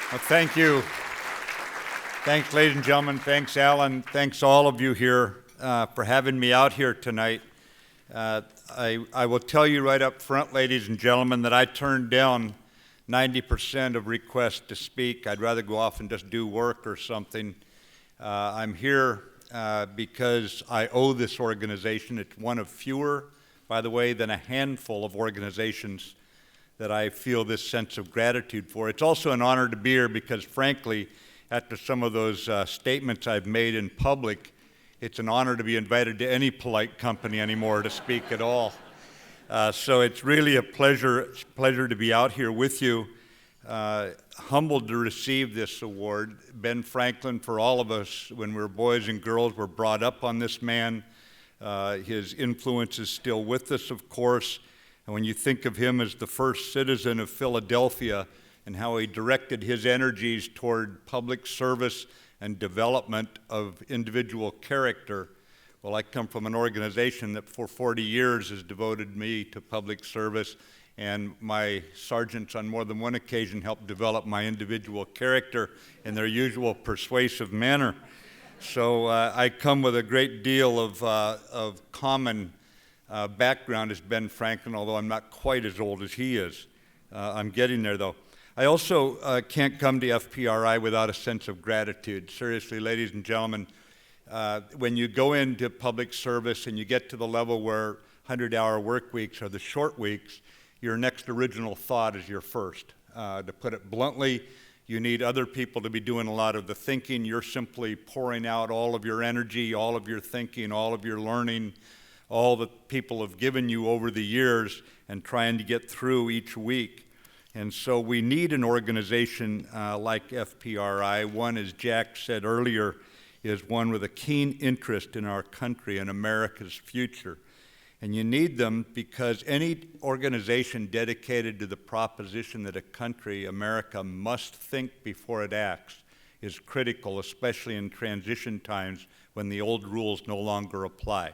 Well, thank you. Thanks, ladies and gentlemen. Thanks, Alan. Thanks, all of you here, for having me out here tonight. I will tell you right up front, ladies and gentlemen, that I turned down 90% of requests to speak. I'd rather go off and just do work or something. I'm here because I owe this organization. It's one of fewer, by the way, than a handful of organizations that I feel this sense of gratitude for. It's also an honor to be here because, frankly, after some of those statements I've made in public, it's an honor to be invited to any polite company anymore to speak at all. So it's really a pleasure to be out here with you. Humbled to receive this award. Ben Franklin, for all of us, when we were boys and girls, were brought up on this man. His influence is still with us, of course. And when you think of him as the first citizen of Philadelphia and how he directed his energies toward public service and development of individual character, well, I come from an organization that for 40 years has devoted me to public service, and my sergeants on more than one occasion helped develop my individual character in their usual persuasive manner. So I come with a great deal of common background as Ben Franklin, although I'm not quite as old as he is. I'm getting there, though. I also can't come to FPRI without a sense of gratitude. Seriously, ladies and gentlemen, when you go into public service and you get to the level where 100-hour work weeks are the short weeks, your next original thought is your first. To put it bluntly, you need other people to be doing a lot of the thinking. You're simply pouring out all of your energy, all of your thinking, all of your learning, all that people have given you over the years and trying to get through each week. And so we need an organization like FPRI. One, as Jack said earlier, is one with a keen interest in our country and America's future. And you need them because any organization dedicated to the proposition that a country, America, must think before it acts is critical, especially in transition times when the old rules no longer apply.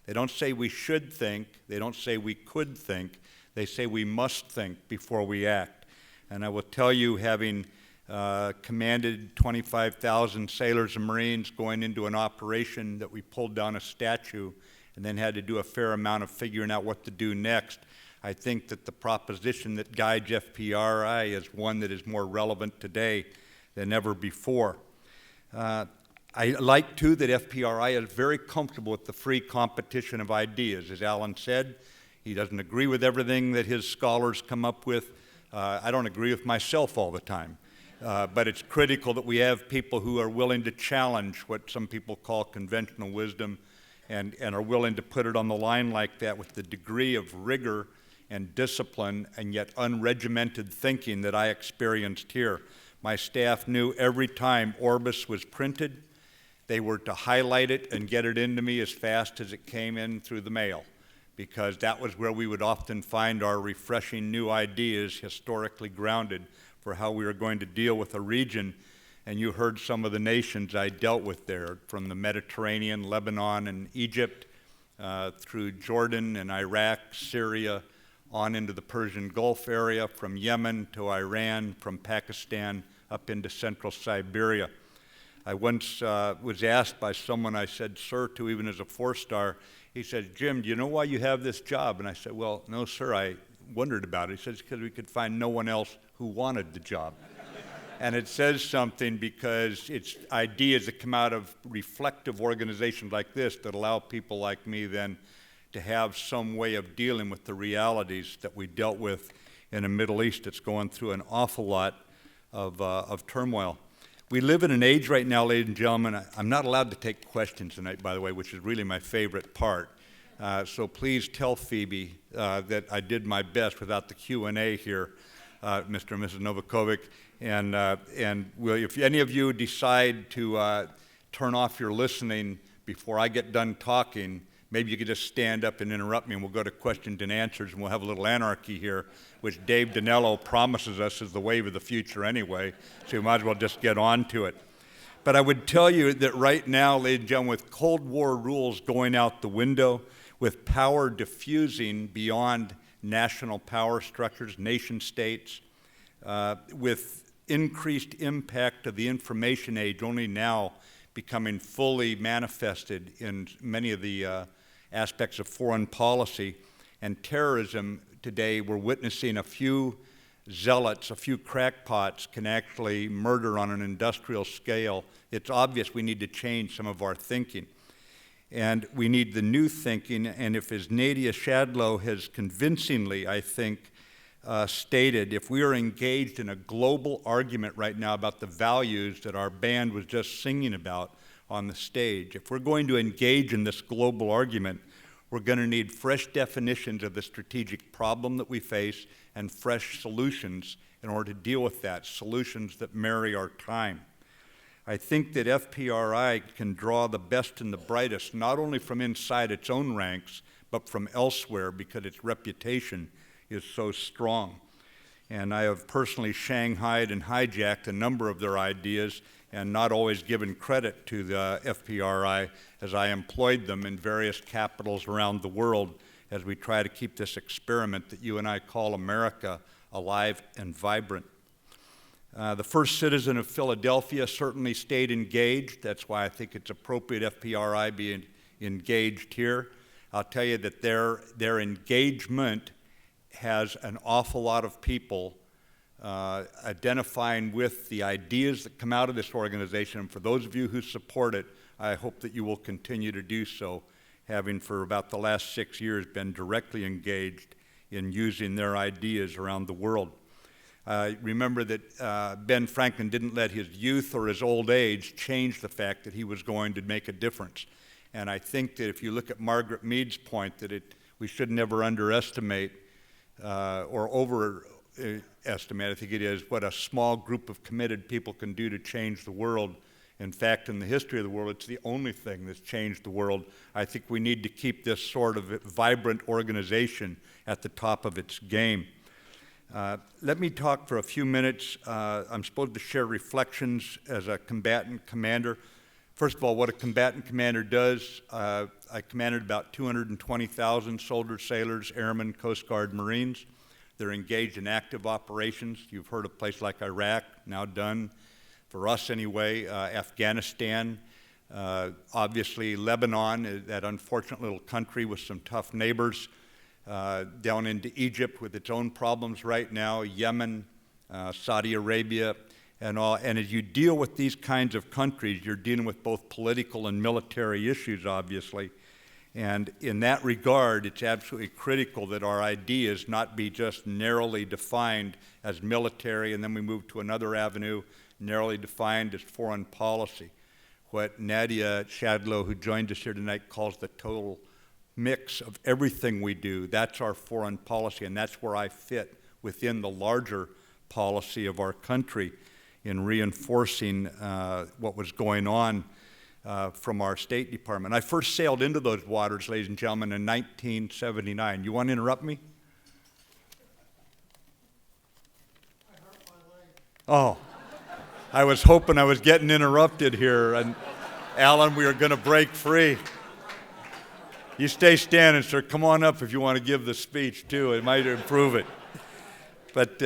They don't say we should think, they don't say we could think, they say we must think before we act. And I will tell you, having commanded 25,000 sailors and Marines going into an operation that we pulled down a statue and then had to do a fair amount of figuring out what to do next, I think that the proposition that guides FPRI is one that is more relevant today than ever before. I like, too, that FPRI is very comfortable with the free competition of ideas. As Alan said, he doesn't agree with everything that his scholars come up with. I don't agree with myself all the time. But it's critical that we have people who are willing to challenge what some people call conventional wisdom and are willing to put it on the line like that with the degree of rigor and discipline and yet unregimented thinking that I experienced here. My staff knew every time Orbis was printed, they were to highlight it and get it into me as fast as it came in through the mail, because that was where we would often find our refreshing new ideas, historically grounded, for how we were going to deal with a region. And you heard some of the nations I dealt with there, from the Mediterranean, Lebanon, and Egypt, through Jordan and Iraq, Syria, on into the Persian Gulf area, from Yemen to Iran, from Pakistan up into central Siberia. I once was asked by someone, I said, sir, to even as a 4-star, he said, Jim, do you know why you have this job? And I said, well, no, sir, I wondered about it. He says, because we could find no one else who wanted the job. And it says something because it's ideas that come out of reflective organizations like this that allow people like me then to have some way of dealing with the realities that we dealt with in a Middle East that's going through an awful lot of turmoil. We live in an age right now, ladies and gentlemen, I'm not allowed to take questions tonight, by the way, which is really my favorite part. So please tell Phoebe that I did my best without the Q&A here, Mr. and Mrs. Novakovic. And if any of you decide to turn off your listening before I get done talking, maybe you could just stand up and interrupt me, and we'll go to questions and answers, and we'll have a little anarchy here, which Dave Dinello promises us is the wave of the future anyway, so we might as well just get on to it. But I would tell you that right now, ladies and gentlemen, with Cold War rules going out the window, with power diffusing beyond national power structures, nation states, with increased impact of the information age only now becoming fully manifested in many of the aspects of foreign policy. And terrorism today, we're witnessing a few zealots, a few crackpots can actually murder on an industrial scale. It's obvious we need to change some of our thinking. And we need the new thinking, and if, as Nadia Shadlow has convincingly, I think, stated, if we are engaged in a global argument right now about the values that our band was just singing about on the stage, if we're going to engage in this global argument, we're going to need fresh definitions of the strategic problem that we face and fresh solutions in order to deal with that, solutions that marry our time. I think that FPRI can draw the best and the brightest, not only from inside its own ranks, but from elsewhere, because its reputation is so strong. And I have personally shanghaied and hijacked a number of their ideas and not always given credit to the FPRI as I employed them in various capitals around the world as we try to keep this experiment that you and I call America alive and vibrant. The first citizen of Philadelphia certainly stayed engaged. That's why I think it's appropriate FPRI be engaged here. I'll tell you that their engagement has an awful lot of people identifying with the ideas that come out of this organization. And for those of you who support it, I hope that you will continue to do so, having for about the last 6 years been directly engaged in using their ideas around the world. Remember that Ben Franklin didn't let his youth or his old age change the fact that he was going to make a difference. And I think that if you look at Margaret Mead's point that we should never underestimate or overestimate, I think it is, what a small group of committed people can do to change the world. In fact, in the history of the world, it's the only thing that's changed the world. I think we need to keep this sort of vibrant organization at the top of its game. Let me talk for a few minutes. I'm supposed to share reflections as a combatant commander. First of all, what a combatant commander does, I commanded about 220,000 soldiers, sailors, airmen, Coast Guard, Marines. They're engaged in active operations. You've heard of a place like Iraq, now done, for us anyway, Afghanistan, obviously Lebanon, that unfortunate little country with some tough neighbors, down into Egypt with its own problems right now, Yemen, Saudi Arabia, and all. And as you deal with these kinds of countries, you're dealing with both political and military issues, obviously. And in that regard, it's absolutely critical that our ideas not be just narrowly defined as military, and then we move to another avenue, narrowly defined as foreign policy. What Nadia Shadlow, who joined us here tonight, calls the total mix of everything we do, that's our foreign policy, and that's where I fit within the larger policy of our country in reinforcing what was going on from our State Department. I first sailed into those waters, ladies and gentlemen, in 1979. You want to interrupt me? I hurt my leg. Oh, I was hoping I was getting interrupted here, and Alan, we are going to break free. You stay standing, sir. Come on up if you want to give the speech, too. It might improve it. But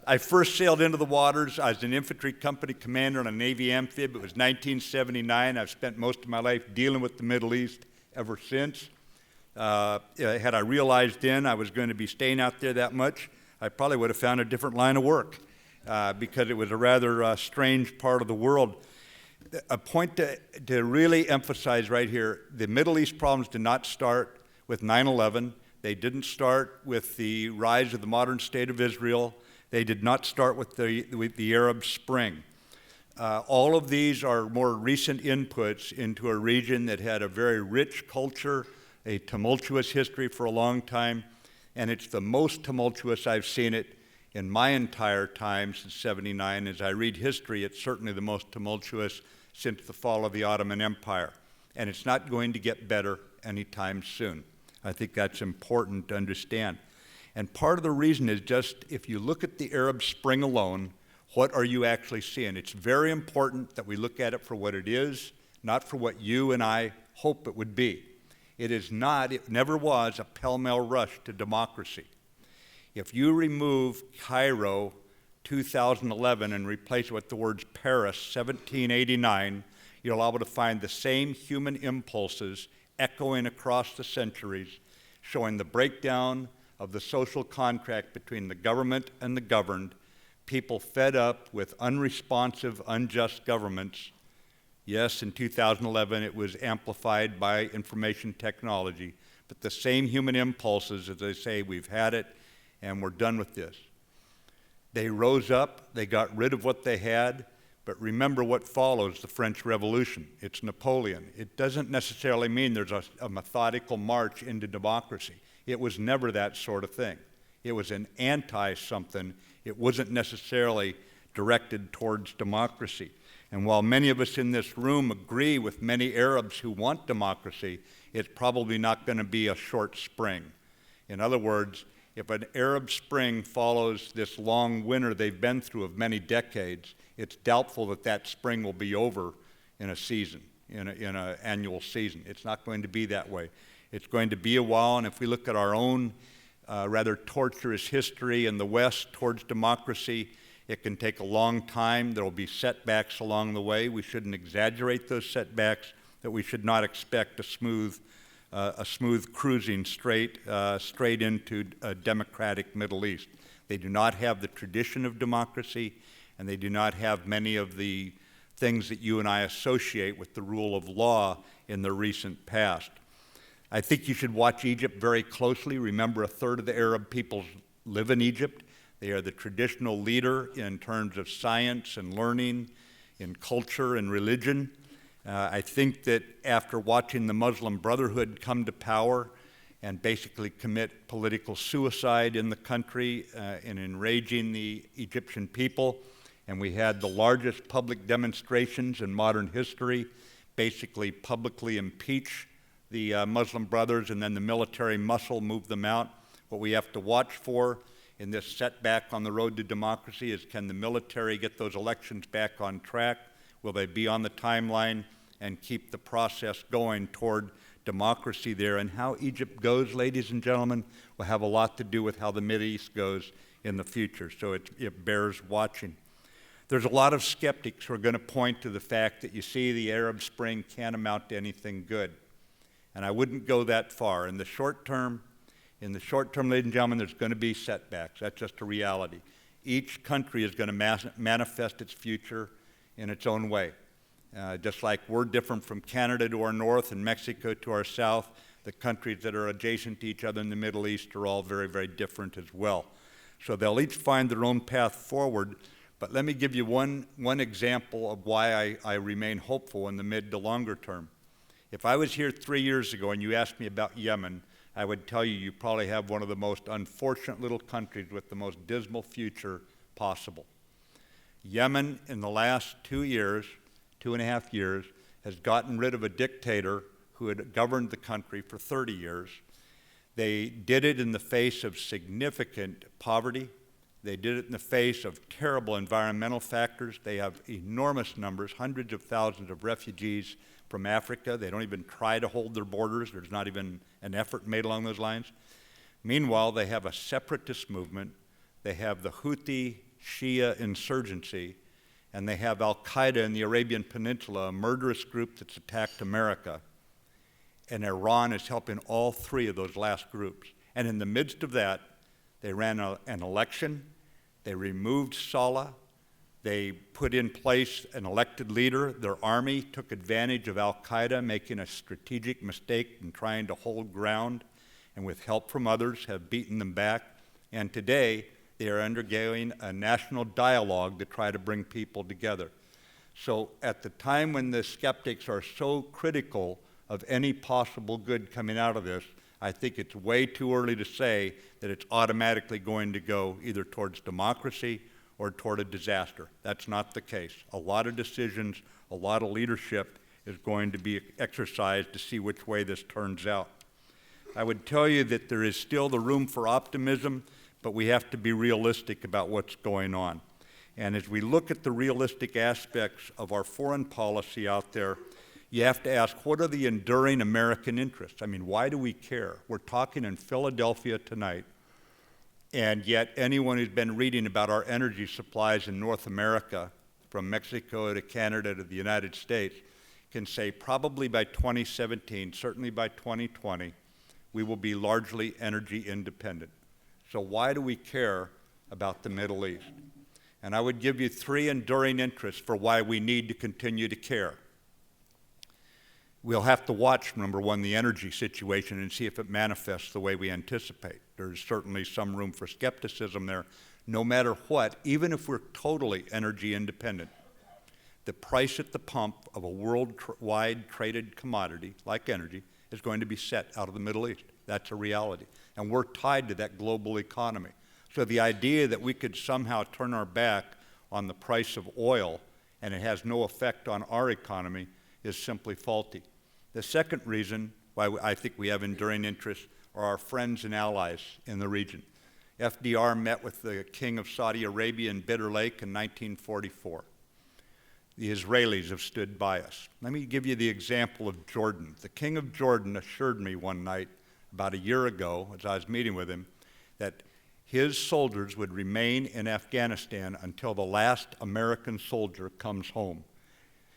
I first sailed into the waters. I was an infantry company commander on a Navy amphib. It was 1979. I've spent most of my life dealing with the Middle East ever since. Had I realized then I was going to be staying out there that much, I probably would have found a different line of work because it was a rather strange part of the world. A point to really emphasize right here, the Middle East problems did not start with 9/11. They didn't start with the rise of the modern state of Israel. They did not start with the Arab Spring. All of these are more recent inputs into a region that had a very rich culture, a tumultuous history for a long time, and it's the most tumultuous I've seen it in my entire time since '79. As I read history, it's certainly the most tumultuous since the fall of the Ottoman Empire, and it's not going to get better anytime soon. I think that's important to understand. And part of the reason is just, if you look at the Arab Spring alone, what are you actually seeing? It's very important that we look at it for what it is, not for what you and I hope it would be. It is not, it never was, a pell-mell rush to democracy. If you remove Cairo, 2011 and replace it with the words Paris 1789, you'll be able to find the same human impulses echoing across the centuries, showing the breakdown of the social contract between the government and the governed, people fed up with unresponsive, unjust governments. Yes, in 2011 it was amplified by information technology, but the same human impulses, as I say, we've had it and we're done with this. They rose up, they got rid of what they had, but remember what follows the French Revolution. It's Napoleon. It doesn't necessarily mean there's a methodical march into democracy. It was never that sort of thing. It was an anti-something. It wasn't necessarily directed towards democracy. And while many of us in this room agree with many Arabs who want democracy, it's probably not going to be a short spring. In other words, if an Arab Spring follows this long winter they've been through of many decades, it's doubtful that that spring will be over in a season, in an annual season. It's not going to be that way. It's going to be a while, and if we look at our own rather torturous history in the West towards democracy, it can take a long time. There will be setbacks along the way. We shouldn't exaggerate those setbacks, that we should not expect a smooth cruising straight into a democratic Middle East. They do not have the tradition of democracy, and they do not have many of the things that you and I associate with the rule of law in the recent past. I think you should watch Egypt very closely. Remember, a third of the Arab peoples live in Egypt. They are the traditional leader in terms of science and learning, in culture and religion. I think that after watching the Muslim Brotherhood come to power and basically commit political suicide in the country and enraging the Egyptian people, and we had the largest public demonstrations in modern history, basically publicly impeach the Muslim Brothers, and then the military muscle moved them out. What we have to watch for in this setback on the road to democracy is, can the military get those elections back on track? Will they be on the timeline and keep the process going toward democracy there? And how Egypt goes, ladies and gentlemen, will have a lot to do with how the Middle East goes in the future, so it bears watching. There's a lot of skeptics who are going to point to the fact that, you see, the Arab Spring can't amount to anything good. And I wouldn't go that far. In the short term, ladies and gentlemen, there's going to be setbacks. That's just a reality. Each country is going to manifest its future in its own way. Just like we're different from Canada to our north and Mexico to our south, the countries that are adjacent to each other in the Middle East are all very, very different as well. So they'll each find their own path forward, but let me give you one example of why I remain hopeful in the mid to longer term. If I was here 3 years ago and you asked me about Yemen, I would tell you probably have one of the most unfortunate little countries with the most dismal future possible. Yemen, in the last 2.5 years, has gotten rid of a dictator who had governed the country for 30 years. They did it in the face of significant poverty. They did it in the face of terrible environmental factors. They have enormous numbers, hundreds of thousands of refugees from Africa. They don't even try to hold their borders. There's not even an effort made along those lines. Meanwhile, they have a separatist movement. They have the Houthi Shia insurgency, and they have al-Qaeda in the Arabian Peninsula, a murderous group that's attacked America. And Iran is helping all three of those last groups. And in the midst of that, they ran an election. They removed Saleh. They put in place an elected leader. Their army took advantage of al-Qaeda, making a strategic mistake in trying to hold ground, and with help from others have beaten them back. And today, they are undergoing a national dialogue to try to bring people together. So at the time when the skeptics are so critical of any possible good coming out of this, I think it's way too early to say that it's automatically going to go either towards democracy or toward a disaster. That's not the case. A lot of decisions, a lot of leadership is going to be exercised to see which way this turns out. I would tell you that there is still the room for optimism, but we have to be realistic about what's going on. And as we look at the realistic aspects of our foreign policy out there, you have to ask, what are the enduring American interests? I mean, why do we care? We're talking in Philadelphia tonight, And yet anyone who's been reading about our energy supplies in North America, from Mexico to Canada to the United States, can say probably by 2017, certainly by 2020, we will be largely energy independent. So why do we care about the Middle East? And I would give you 3 enduring interests for why we need to continue to care. We'll have to watch, number one, the energy situation and see if it manifests the way we anticipate. There's certainly some room for skepticism there. No matter what, even if we're totally energy independent, the price at the pump of a worldwide traded commodity like energy is going to be set out of the Middle East. That's a reality. And we're tied to that global economy. So the idea that we could somehow turn our back on the price of oil and it has no effect on our economy is simply faulty. The second reason why I think we have enduring interest are our friends and allies in the region. FDR met with the King of Saudi Arabia in Bitter Lake in 1944. The Israelis have stood by us. Let me give you the example of Jordan. The King of Jordan assured me one night, about a year ago, as I was meeting with him, that his soldiers would remain in Afghanistan until the last American soldier comes home.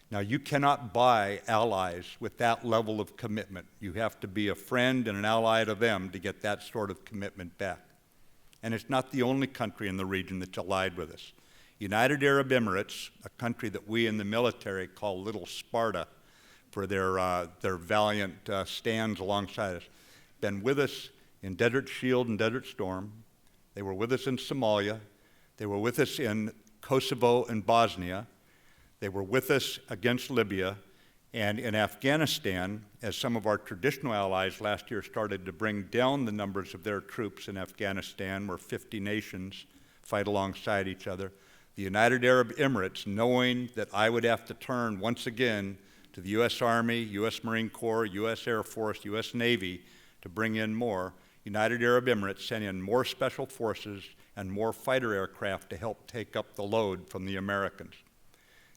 Now, you cannot buy allies with that level of commitment. You have to be a friend and an ally to them to get that sort of commitment back. And it's not the only country in the region that's allied with us. United Arab Emirates, a country that we in the military call Little Sparta for their valiant stands alongside us, been with us in Desert Shield and Desert Storm. They were with us in Somalia. They were with us in Kosovo and Bosnia. They were with us against Libya, and in Afghanistan, as some of our traditional allies last year started to bring down the numbers of their troops in Afghanistan, where 50 nations fight alongside each other, the United Arab Emirates, knowing that I would have to turn once again to the U.S. Army, U.S. Marine Corps, U.S. Air Force, U.S. Navy to bring in more, United Arab Emirates sent in more special forces and more fighter aircraft to help take up the load from the Americans.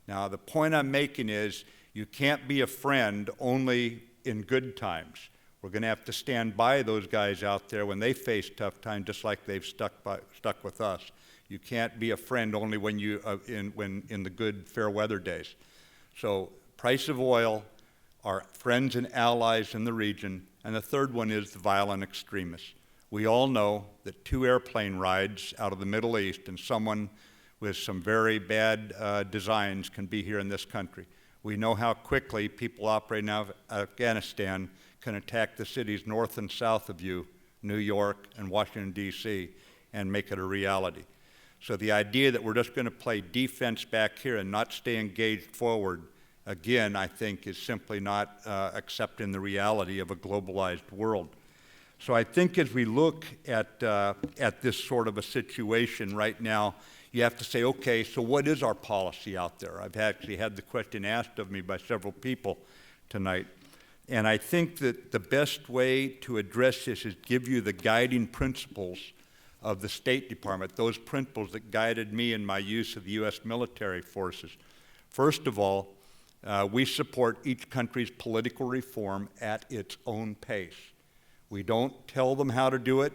Now, the point I'm making is you can't be a friend only in good times. We're going to have to stand by those guys out there when they face tough times, just like they've stuck with us. You can't be a friend only when in the good, fair weather days. So, price of oil, our friends and allies in the region, and the third one is the violent extremists. We all know that 2 airplane rides out of the Middle East and someone with some very bad designs can be here in this country. We know how quickly people operating out of Afghanistan can attack the cities north and south of you, New York and Washington, D.C., and make it a reality. So the idea that we're just going to play defense back here and not stay engaged forward, again, I think is simply not accepting the reality of a globalized world. So I think as we look at this sort of a situation right now, you have to say, okay, so what is our policy out there? I've actually had the question asked of me by several people tonight. And I think that the best way to address this is give you the guiding principles of the State Department, those principles that guided me in my use of the U.S. military forces. First of all, we support each country's political reform at its own pace. We don't tell them how to do it.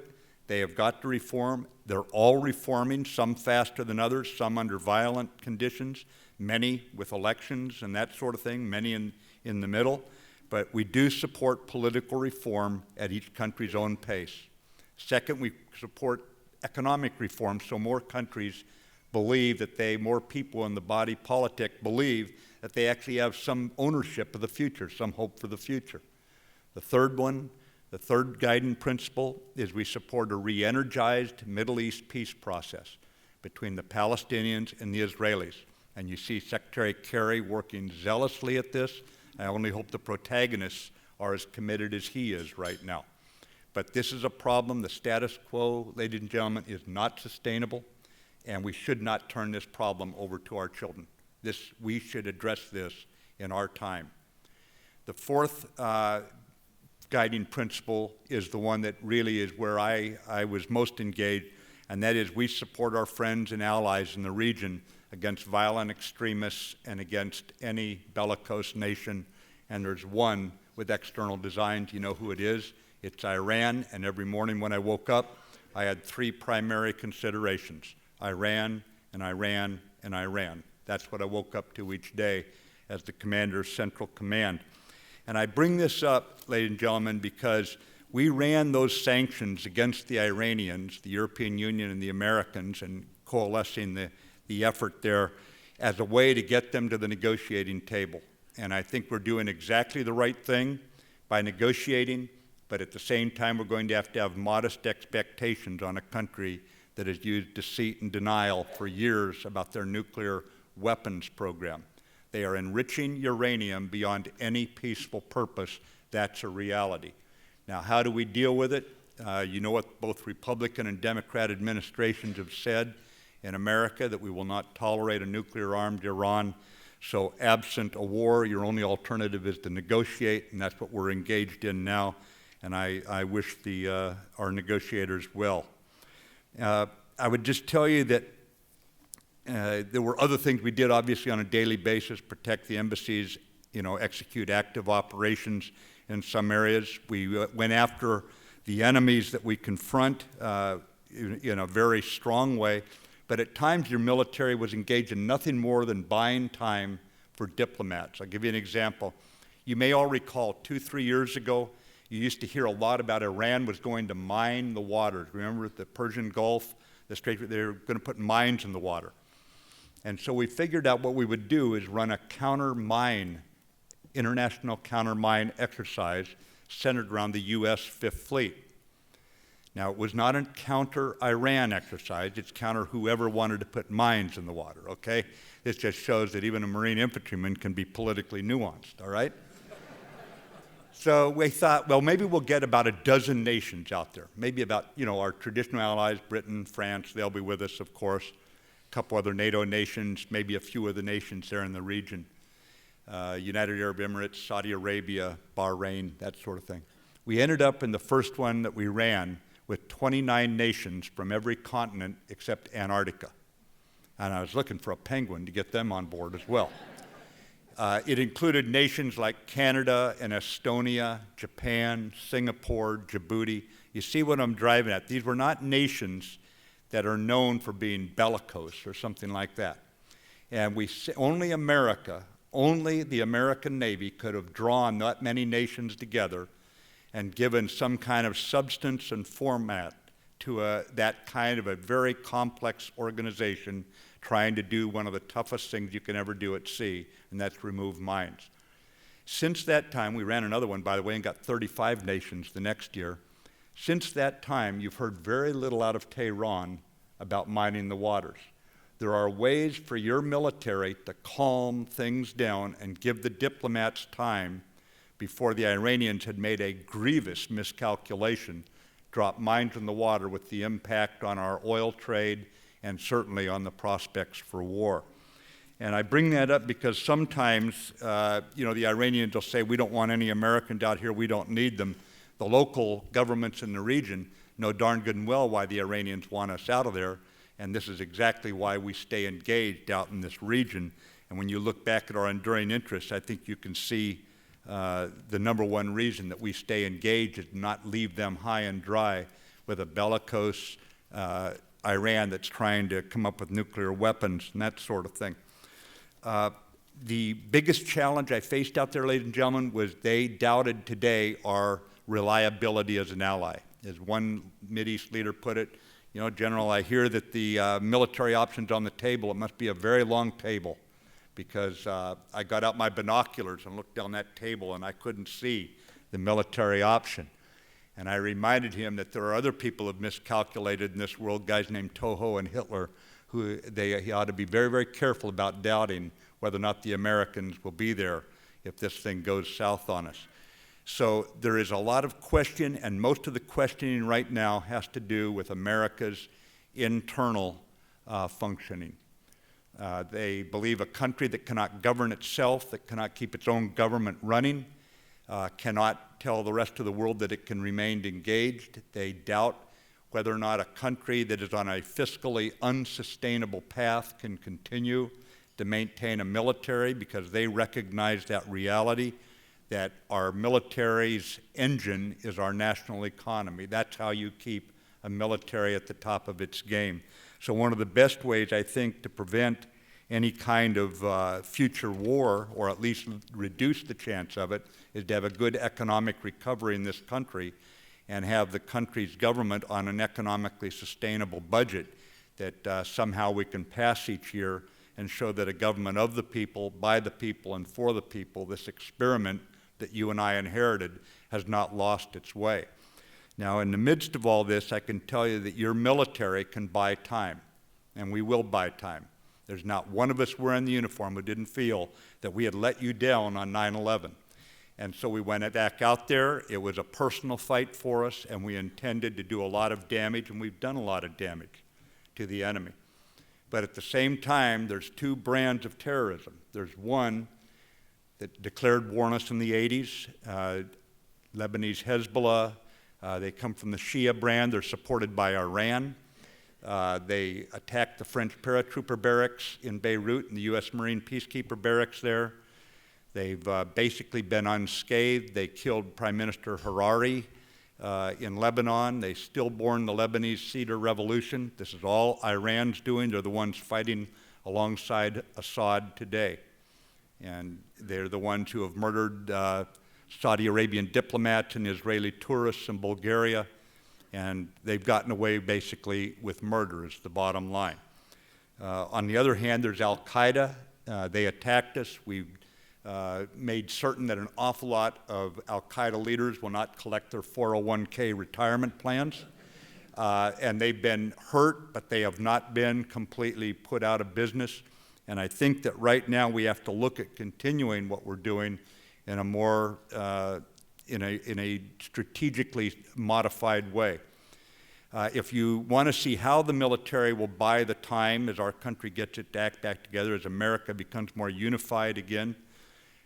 They have got to reform. They're all reforming, some faster than others, some under violent conditions, many with elections and that sort of thing, many in the middle. But we do support political reform at each country's own pace. Second, we support economic reform so more countries believe that more people in the body politic believe that they actually have some ownership of the future, some hope for the future. The third guiding principle is we support a re-energized Middle East peace process between the Palestinians and the Israelis. And you see Secretary Kerry working zealously at this. I only hope the protagonists are as committed as he is right now. But this is a problem. The status quo, ladies and gentlemen, is not sustainable, and we should not turn this problem over to our children. We should address this in our time. The fourth guiding principle is the one that really is where I was most engaged, and that is we support our friends and allies in the region against violent extremists and against any bellicose nation. And there's one with external designs. You know who it is? It's Iran, and every morning when I woke up, I had three primary considerations: Iran and Iran and Iran. That's what I woke up to each day as the commander of Central Command. And I bring this up, ladies and gentlemen, because we ran those sanctions against the Iranians, the European Union and the Americans, and coalescing the effort there as a way to get them to the negotiating table. And I think we're doing exactly the right thing by negotiating, but at the same time, we're going to have modest expectations on a country that has used deceit and denial for years about their nuclear weapons program. They are enriching uranium beyond any peaceful purpose. That's a reality. Now, how do we deal with it? You know what both Republican and Democrat administrations have said in America, that we will not tolerate a nuclear-armed Iran. So absent a war, your only alternative is to negotiate, and that's what we're engaged in now. And I wish our negotiators well. I would just tell you that there were other things we did, obviously, on a daily basis: protect the embassies, execute active operations in some areas. We went after the enemies that we confront in a very strong way. But at times, your military was engaged in nothing more than buying time for diplomats. I'll give you an example. You may all recall 2-3 years ago, you used to hear a lot about Iran was going to mine the waters. Remember the Persian Gulf, the Strait, they were going to put mines in the water. And so we figured out what we would do is run a international counter-mine exercise centered around the U.S. Fifth Fleet. Now, it was not a counter-Iran exercise. It's counter whoever wanted to put mines in the water, okay? This just shows that even a Marine infantryman can be politically nuanced, all right? So we thought, well, maybe we'll get about a dozen nations out there. Maybe about, our traditional allies, Britain, France, they'll be with us, of course. A couple other NATO nations, maybe a few of the nations there in the region. United Arab Emirates, Saudi Arabia, Bahrain, that sort of thing. We ended up in the first one that we ran with 29 nations from every continent except Antarctica. And I was looking for a penguin to get them on board as well. It included nations like Canada and Estonia, Japan, Singapore, Djibouti. You see what I'm driving at? These were not nations that are known for being bellicose or something like that. And only the American Navy could have drawn that many nations together and given some kind of substance and format to that kind of a very complex organization trying to do one of the toughest things you can ever do at sea, and that's remove mines. Since that time, we ran another one, by the way, and got 35 nations the next year. Since that time, you've heard very little out of Tehran about mining the waters. There are ways for your military to calm things down and give the diplomats time before the Iranians had made a grievous miscalculation, drop mines in the water with the impact on our oil trade and certainly on the prospects for war. And I bring that up because sometimes, the Iranians will say, we don't want any Americans out here, we don't need them. The local governments in the region know darn good and well why the Iranians want us out of there, and this is exactly why we stay engaged out in this region. And when you look back at our enduring interests, I think you can see the number one reason that we stay engaged is not leave them high and dry with a bellicose Iran that's trying to come up with nuclear weapons and that sort of thing. The biggest challenge I faced out there, ladies and gentlemen, was they doubted today our reliability as an ally. As one Mideast leader put it, General, I hear that the military option's on the table. It must be a very long table, because I got out my binoculars and looked down that table and I couldn't see the military option. And I reminded him that there are other people who have miscalculated in this world, guys named Toho and Hitler, who he ought to be very, very careful about doubting whether or not the Americans will be there if this thing goes south on us. So there is a lot of question, and most of the questioning right now has to do with America's internal functioning. They believe a country that cannot govern itself, that cannot keep its own government running, cannot tell the rest of the world that it can remain engaged. They doubt whether or not a country that is on a fiscally unsustainable path can continue to maintain a military, because they recognize that reality, that our military's engine is our national economy. That's how you keep a military at the top of its game. So one of the best ways, I think, to prevent any kind of future war, or at least reduce the chance of it, is to have a good economic recovery in this country and have the country's government on an economically sustainable budget that somehow we can pass each year and show that a government of the people, by the people, and for the people, this experiment that you and I inherited, has not lost its way. Now, in the midst of all this, I can tell you that your military can buy time, and we will buy time. There's not one of us wearing the uniform who didn't feel that we had let you down on 9/11. And so we went back out there. It was a personal fight for us, and we intended to do a lot of damage, and we've done a lot of damage to the enemy. But at the same time, there's two brands of terrorism. There's one that declared war on us in the 80s, Lebanese Hezbollah. They come from the Shia brand. They're supported by Iran. They attacked the French paratrooper barracks in Beirut and the U.S. Marine peacekeeper barracks there. They've basically been unscathed. They killed Prime Minister Hariri in Lebanon. They stillborn the Lebanese Cedar Revolution. This is all Iran's doing. They're the ones fighting alongside Assad today. And they're the ones who have murdered Saudi Arabian diplomats and Israeli tourists in Bulgaria. And they've gotten away basically with murder is the bottom line. On the other hand, there's Al-Qaeda. They attacked us. We've made certain that an awful lot of Al-Qaeda leaders will not collect their 401k retirement plans. And they've been hurt, but they have not been completely put out of business. And I think that right now we have to look at continuing what we're doing in a more, in a strategically modified way. If you want to see how the military will buy the time as our country gets its act back together, as America becomes more unified again,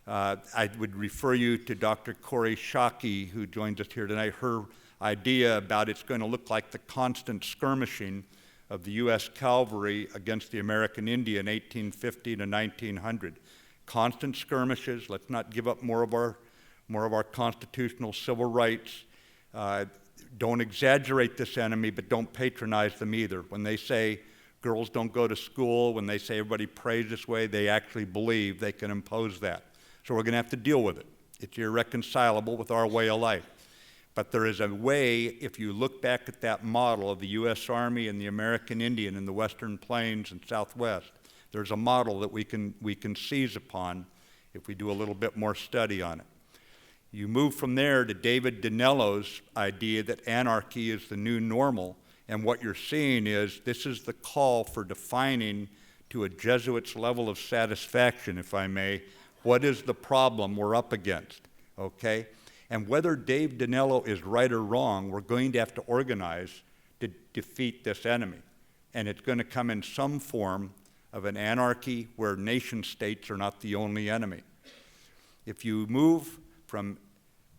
I would refer you to Dr. Kori Schake, who joins us here tonight. Her idea about it's going to look like the constant skirmishing of the U.S. cavalry against the American Indian 1850 to 1900. Constant skirmishes. Let's not give up more of our constitutional civil rights. Don't exaggerate this enemy, but don't patronize them either. When they say girls don't go to school, when they say everybody prays this way, they actually believe they can impose that. So we're going to have to deal with it. It's irreconcilable with our way of life. But there is a way, if you look back at that model of the U.S. Army and the American Indian in the Western Plains and Southwest, there's a model that we can seize upon if we do a little bit more study on it. You move from there to David Dinello's idea that anarchy is the new normal, and what you're seeing is this is the call for defining to a Jesuit's level of satisfaction, if I may, what is the problem we're up against, okay? And whether Dave Dinello is right or wrong, we're going to have to organize to defeat this enemy. And it's going to come in some form of an anarchy where nation states are not the only enemy. If you move from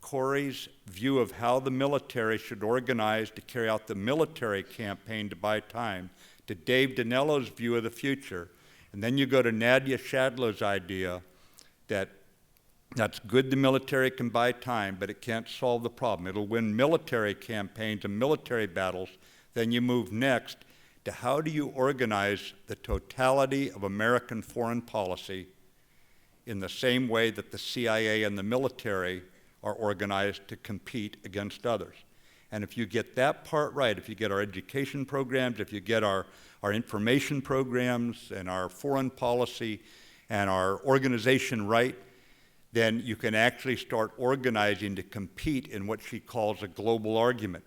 Kori's view of how the military should organize to carry out the military campaign to buy time to Dave Dinello's view of the future, and then you go to Nadia Shadlow's idea that that's good the military can buy time, but it can't solve the problem. It'll win military campaigns and military battles. Then you move next to how do you organize the totality of American foreign policy in the same way that the CIA and the military are organized to compete against others. And if you get that part right, if you get our education programs, if you get our information programs and our foreign policy and our organization right, then you can actually start organizing to compete in what she calls a global argument.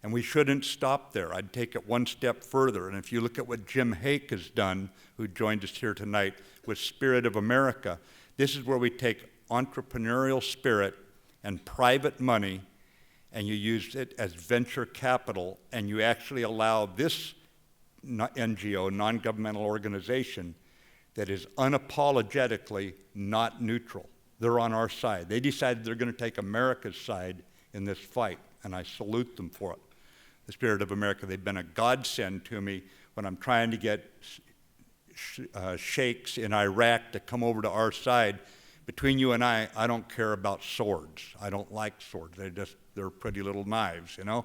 And we shouldn't stop there. I'd take it one step further. And if you look at what Jim Hake has done, who joined us here tonight, with Spirit of America, this is where we take entrepreneurial spirit and private money and you use it as venture capital, and you actually allow this NGO, non-governmental organization, that is unapologetically not neutral. They're on our side. They decided they're going to take America's side in this fight, and I salute them for it. The Spirit of America, they've been a godsend to me when I'm trying to get sheikhs in Iraq to come over to our side. Between you and I don't care about swords. I don't like swords. They're pretty little knives, you know?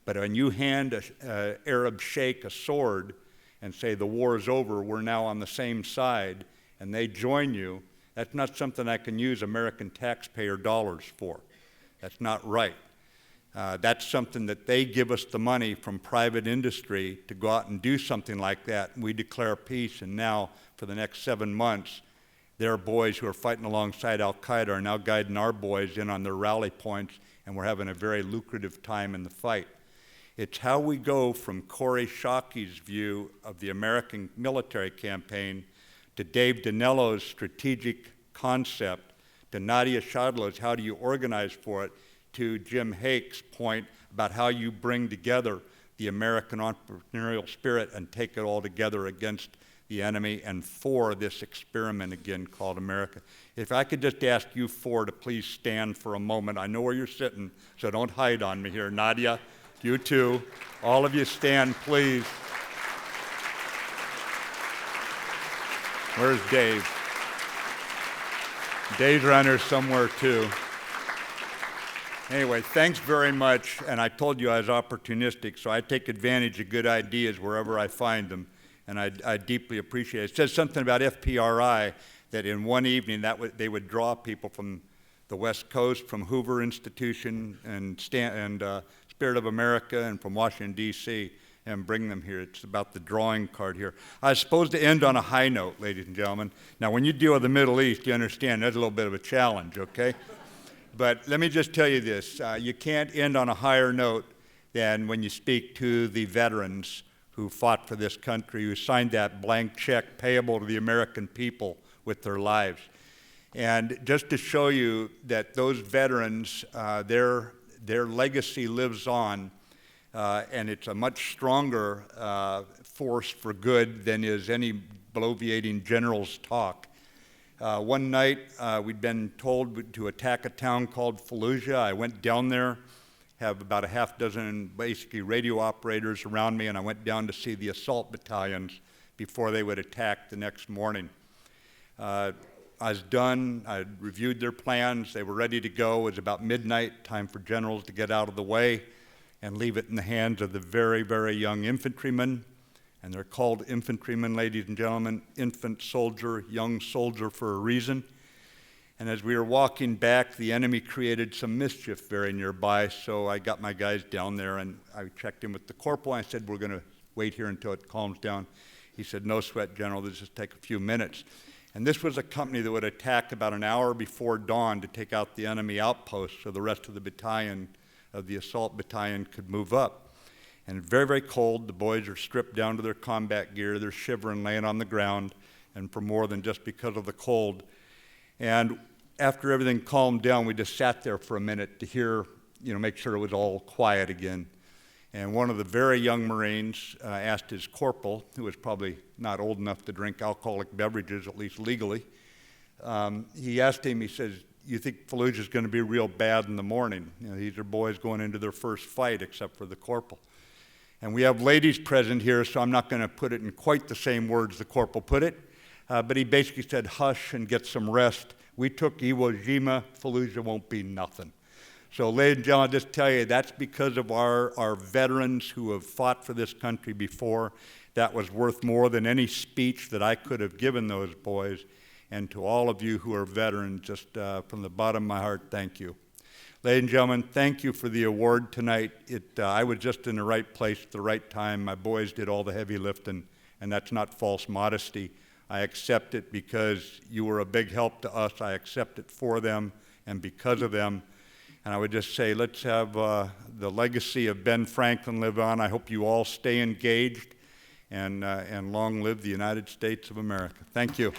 But when you hand an Arab sheikh a sword and say the war is over, we're now on the same side, and they join you, that's not something I can use American taxpayer dollars for. That's not right. That's something that they give us the money from private industry to go out and do something like that, and we declare peace, and now for the next 7 months, their boys who are fighting alongside Al-Qaeda are now guiding our boys in on their rally points, and we're having a very lucrative time in the fight. It's how we go from Corey Shockey's view of the American military campaign to Dave Dinello's strategic concept, to Nadia Shadlow's how do you organize for it, to Jim Hake's point about how you bring together the American entrepreneurial spirit and take it all together against the enemy and for this experiment again called America. If I could just ask you four to please stand for a moment. I know where you're sitting, so don't hide on me here. Nadia, you too. All of you stand, please. Where's Dave? Dave's around here somewhere too. Anyway, thanks very much, and I told you I was opportunistic, so I take advantage of good ideas wherever I find them, and I deeply appreciate it. It says something about FPRI that in one evening they would draw people from the West Coast, from Hoover Institution and Spirit of America, and from Washington, D.C., and bring them here. It's about the drawing card here. I was supposed to end on a high note, ladies and gentlemen. Now, when you deal with the Middle East, you understand there's a little bit of a challenge, okay? But let me just tell you this. You can't end on a higher note than when you speak to the veterans who fought for this country, who signed that blank check payable to the American people with their lives. And just to show you that those veterans, their legacy lives on, and it's a much stronger force for good than is any bloviating general's talk. One night, we'd been told to attack a town called Fallujah. I went down there, have about a half dozen basically radio operators around me, and I went down to see the assault battalions before they would attack the next morning. I was done. I reviewed their plans. They were ready to go. It was about midnight, time for generals to get out of the way and leave it in the hands of the very, very young infantrymen. And they're called infantrymen, ladies and gentlemen, infant soldier, young soldier for a reason. And as we were walking back, the enemy created some mischief very nearby, so I got my guys down there and I checked in with the corporal. I said, we're going to wait here until it calms down. He said, no sweat, General, this just take a few minutes. And this was a company that would attack about an hour before dawn to take out the enemy outpost so the rest of the battalion, of the assault battalion, could move up. And very, very cold. The boys are stripped down to their combat gear. They're shivering, laying on the ground, and for more than just because of the cold. And after everything calmed down, we just sat there for a minute to hear, make sure it was all quiet again. And one of the very young Marines asked his corporal, who was probably not old enough to drink alcoholic beverages, at least legally, he asked him, he says, you think Fallujah's going to be real bad in the morning? These are boys going into their first fight, except for the corporal. And we have ladies present here, so I'm not going to put it in quite the same words the corporal put it, but he basically said, hush and get some rest. We took Iwo Jima, Fallujah won't be nothing. So ladies and gentlemen, I'll just tell you, that's because of our veterans who have fought for this country before. That was worth more than any speech that I could have given those boys. And to all of you who are veterans, just from the bottom of my heart, thank you. Ladies and gentlemen, thank you for the award tonight. I was just in the right place at the right time. My boys did all the heavy lifting, and that's not false modesty. I accept it because you were a big help to us. I accept it for them and because of them. And I would just say, let's have the legacy of Ben Franklin live on. I hope you all stay engaged, and long live the United States of America. Thank you.